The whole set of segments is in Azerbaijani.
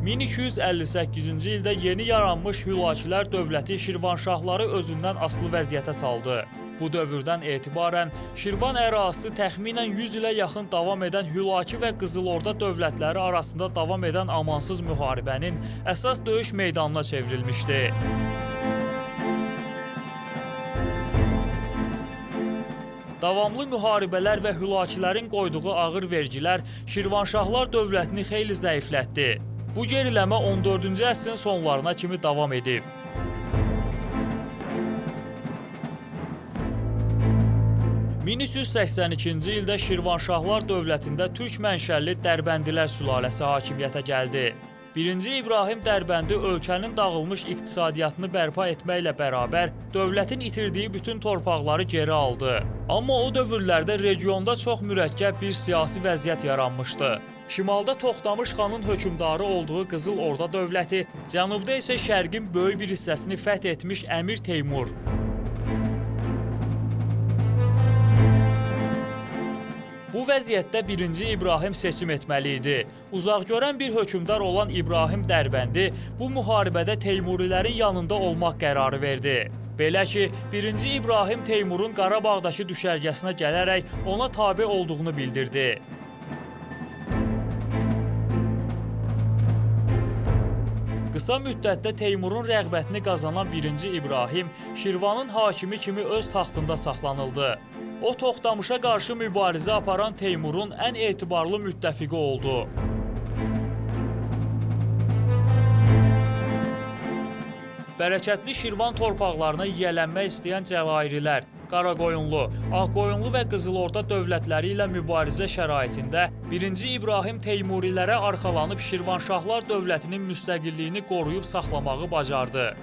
1258-ci ildə yeni yaranmış Hülakilər dövləti Şirvanşahları özündən asılı vəziyyətə saldı. Bu dövrdən etibarən Şirvan ərazisi təxminən 100 ilə yaxın davam edən Hülaki və Qızılorda dövlətləri arasında davam edən amansız müharibənin əsas döyüş meydanına çevrilmişdi. Davamlı müharibələr və Hülakilərin qoyduğu ağır vergilər Şirvanşahlar dövlətini xeyli zəiflətdi. Bu geriləmə 14-cü əsrin sonlarına kimi davam edib. (1382-ci ildə Şirvanşahlar dövlətində türk mənşəlli Dərbəndilər sülaləsi hakimiyyətə gəldi. 1-ci İbrahim Dərbəndi ölkənin dağılmış iqtisadiyyatını bərpa etməklə bərabər dövlətin itirdiyi bütün torpaqları geri aldı. Amma o dövrlərdə regionda çox mürəkkəb bir siyasi vəziyyət yaranmışdı. Şimalda Toxtamış xanın hökmdarı olduğu Qızıl Orda dövləti, cənubda isə şərqin böyük bir hissəsini fəth etmiş Əmir Teymur. Bu vəziyyətdə 1-ci İbrahim seçim etməli idi. Uzaqgörən bir hökmdar olan İbrahim Dərbəndi bu müharibədə Teymurilərin yanında olmaq qərarı verdi. Belə ki, 1-ci İbrahim Teymurun Qarabağdakı düşərgəsinə gələrək ona tabe olduğunu bildirdi. Qısa müddətdə Teymurun rəğbətini qazanan 1-ci İbrahim Şirvanın hakimi kimi öz taxtında saxlanıldı. O, Toxtamışa qarşı mübarizə aparan Teymurun ən etibarlı müttəfiqi oldu. Bərəkətli Şirvan torpaqlarına yiyələnmək istəyən Cəlairilər, Qaraqoyunlu, Ağqoyunlu və Qızılorda dövlətləri ilə mübarizə şəraitində 1-ci İbrahim Teymurilərə arxalanıb Şirvanşahlar dövlətinin müstəqilliyini qoruyub saxlamağı bacardı.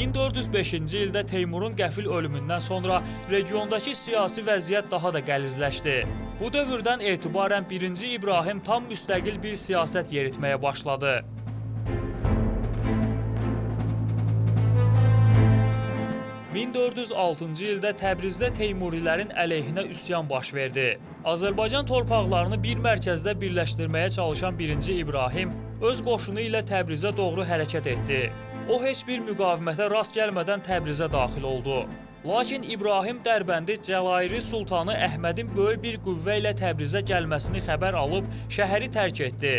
(1405-ci ildə Teymurun qəfil ölümündən sonra regiondakı siyasi vəziyyət daha da qəlizləşdi. Bu dövrdən etibarən 1-ci İbrahim tam müstəqil bir siyasət yeritməyə başladı. (1406-cı ildə Təbrizdə Teymurilərin əleyhinə üsyan baş verdi. Azərbaycan torpaqlarını bir mərkəzdə birləşdirməyə çalışan 1-ci İbrahim öz qoşunu ilə Təbrizə doğru hərəkət etdi. O, heç bir müqavimətə rast gəlmədən Təbrizə daxil oldu. Lakin İbrahim Dərbəndi Cəlairi Sultanı Əhmədin böyük bir qüvvə ilə Təbrizə gəlməsini xəbər alıb şəhəri tərk etdi.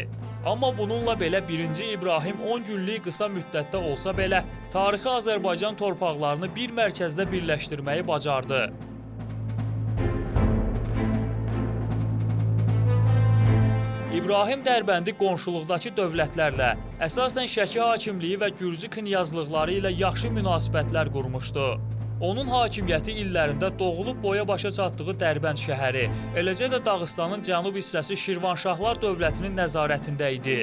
Amma bununla belə 1-ci İbrahim 10 günlük qısa müddətdə olsa belə tarixi Azərbaycan torpaqlarını bir mərkəzdə birləşdirməyi bacardı. İbrahim Dərbəndi qonşuluqdakı dövlətlərlə, əsasən Şəki hakimliyi və Gürcü knyazlıqları ilə yaxşı münasibətlər qurmuşdu. Onun hakimiyyəti illərində doğulub boya başa çatdığı Dərbənd şəhəri, eləcə də Dağıstanın cənub hissəsi Şirvanşahlar dövlətinin nəzarətində idi.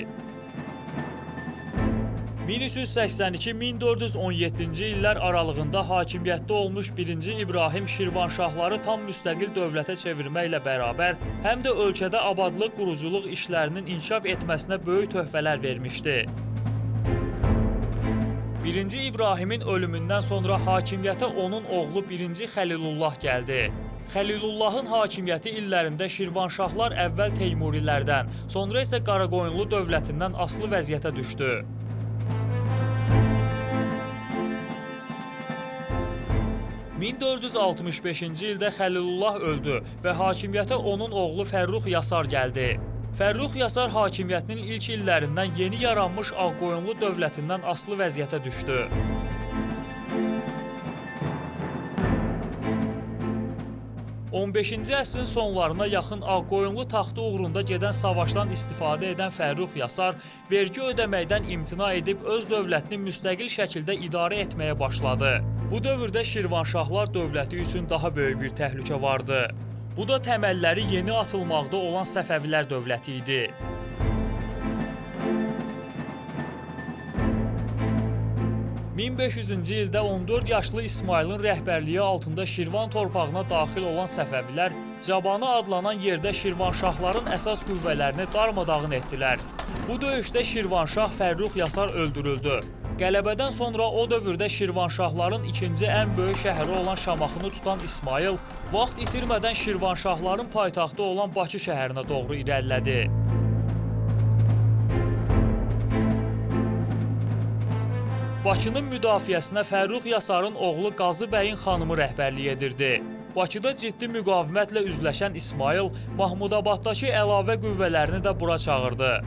1382-1417-ci illər aralığında hakimiyyətdə olmuş 1-ci İbrahim Şirvanşahları tam müstəqil dövlətə çevirməklə bərabər, həm də ölkədə abadlıq, quruculuq işlərinin inkişaf etməsinə böyük töhfələr vermişdi. 1-ci İbrahimin ölümündən sonra hakimiyyətə onun oğlu 1-ci Xəlilullah gəldi. Xəlilullahın hakimiyyəti illərində Şirvanşahlar əvvəl Teymurilərdən, sonra isə Qaraqoyunlu dövlətindən asılı vəziyyətə düşdü. 1465-ci ildə Xəlilullah öldü və hakimiyyətə onun oğlu Fərrux Yasar gəldi. Fərrux Yasar hakimiyyətinin ilk illərindən yeni yaranmış Ağqoyunlu dövlətindən asılı vəziyyətə düşdü. (15-ci əsrin sonlarına yaxın Ağqoyunlu taxtı uğrunda gedən savaşdan istifadə edən Fərrux Yasar vergi ödəməkdən imtina edib öz dövlətini müstəqil şəkildə idarə etməyə başladı. Bu dövrdə Şirvanşahlar dövləti üçün daha böyük bir təhlükə vardı. Bu da təməlləri yeni atılmaqda olan Səfəvilər dövləti idi. (1500-cü ildə 14 yaşlı İsmailin rəhbərliyi altında Şirvan torpağına daxil olan Səfəvilər Cabanı adlanan yerdə Şirvanşahların əsas qüvvələrini darmadağın etdilər. Bu döyüşdə Şirvanşah Fərrux Yasar öldürüldü. Qələbədən sonra o dövrdə Şirvanşahların ikinci ən böyük şəhəri olan Şamaxını tutan İsmayıl vaxt itirmədən Şirvanşahların paytaxtı olan Bakı şəhərinə doğru irəlilədi. Bakının müdafiəsinə Fərrux Yasarın oğlu Qazı bəyin xanımı rəhbərlik edirdi. Bakıda ciddi müqavimətlə üzləşən İsmayıl Mahmudabaddakı əlavə qüvvələrini də bura çağırdı.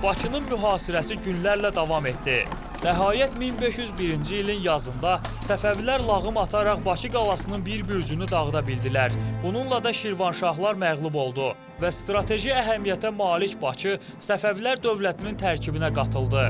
Bakının mühasirəsi günlərlə davam etdi. Nəhayət 1501-ci ilin yazında Səfəvilər lağım ataraq Bakı qalasının bir bürcünü dağıda bildilər. Bununla da Şirvanşahlar məğlub oldu və strateji əhəmiyyətə malik Bakı Səfəvilər dövlətinin tərkibinə qatıldı.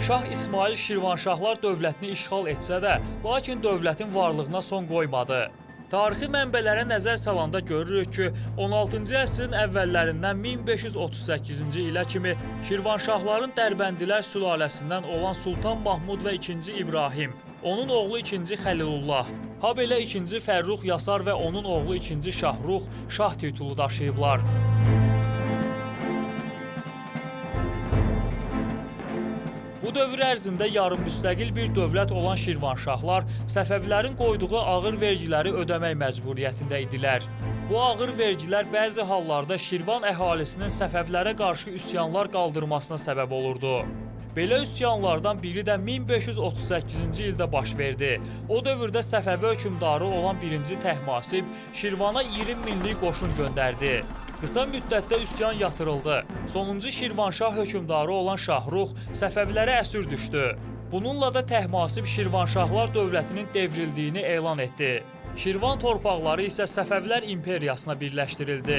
Şah İsmayıl Şirvanşahlar dövlətini işğal etsə də, lakin dövlətin varlığına son qoymadı. Tarixi mənbələrə nəzər salanda görürük ki, 16-cı əsrin əvvəllərindən 1538-ci ilə kimi Şirvanşahların Dərbəndilər sülaləsindən olan Sultan Mahmud və II İbrahim, onun oğlu II Xəlilullah, habelə II Fərrux Yasar və onun oğlu II Şahrux şah titulu daşıyıblar. Bu dövr ərzində yarım müstəqil bir dövlət olan Şirvanşahlar Səfəvilərin qoyduğu ağır vergiləri ödəmək məcburiyyətində idilər. Bu ağır vergilər bəzi hallarda Şirvan əhalisinin Səfəvilərə qarşı üsyanlar qaldırmasına səbəb olurdu. Belə üsyanlardan biri də 1538-ci ildə baş verdi. O dövrdə Səfəvi hökmdarı olan 1-ci Təhmasib Şirvana 20 minlik qoşun göndərdi. Qısa müddətdə üsyan yatırıldı. Sonuncu Şirvanşah hökmdarı olan Şahrux Səfəvilərə əsir düşdü. Bununla da Təhmasib Şirvanşahlar dövlətinin devrildiyini elan etdi. Şirvan torpaqları isə Səfəvilər imperiyasına birləşdirildi.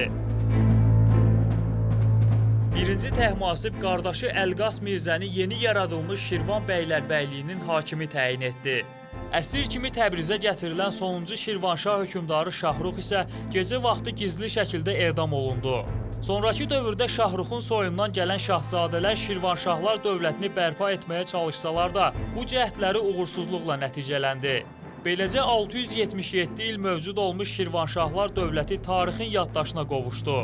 1-ci Təhmasib qardaşı Əlqas Mirzəni yeni yaradılmış Şirvan bəylərbəyliyinin hakimi təyin etdi. Əsir kimi Təbrizə gətirilən sonuncu Şirvanşah hökmdarı Şahrux isə gecə vaxtı gizli şəkildə edam olundu. Sonrakı dövrdə Şahruxun soyundan gələn şahzadələr Şirvanşahlar dövlətini bərpa etməyə çalışsalar da, bu cəhdləri uğursuzluqla nəticələndi. Beləcə 677 il mövcud olmuş Şirvanşahlar dövləti tarixin yaddaşına qovuşdu.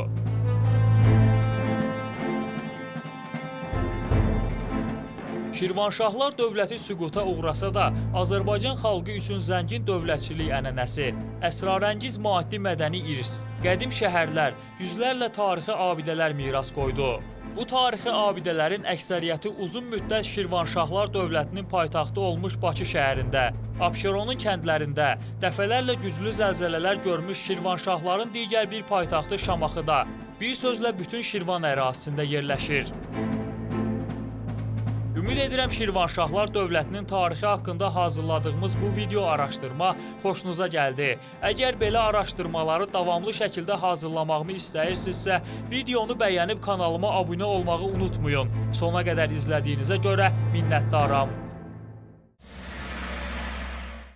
Şirvanşahlar dövləti süquta uğrasa da, Azərbaycan xalqı üçün zəngin dövlətçilik ənənəsi, əsrarəngiz maddi mədəni irs, qədim şəhərlər, yüzlərlə tarixi abidələr miras qoydu. Bu tarixi abidələrin əksəriyyəti uzun müddət Şirvanşahlar dövlətinin paytaxtı olmuş Bakı şəhərində, Abşeronun kəndlərində, dəfələrlə güclü zəlzələlər görmüş Şirvanşahların digər bir paytaxtı Şamaxıda, bir sözlə bütün Şirvan ərazisində yerləşir. Ümid edirəm Şirvanşahlar dövlətinin tarixi haqqında hazırladığımız bu video araşdırma xoşunuza gəldi. Əgər belə araşdırmaları davamlı şəkildə hazırlamağımı istəyirsinizsə, videonu bəyənib kanalıma abunə olmağı unutmayın. Sona qədər izlədiyinizə görə minnətdaram.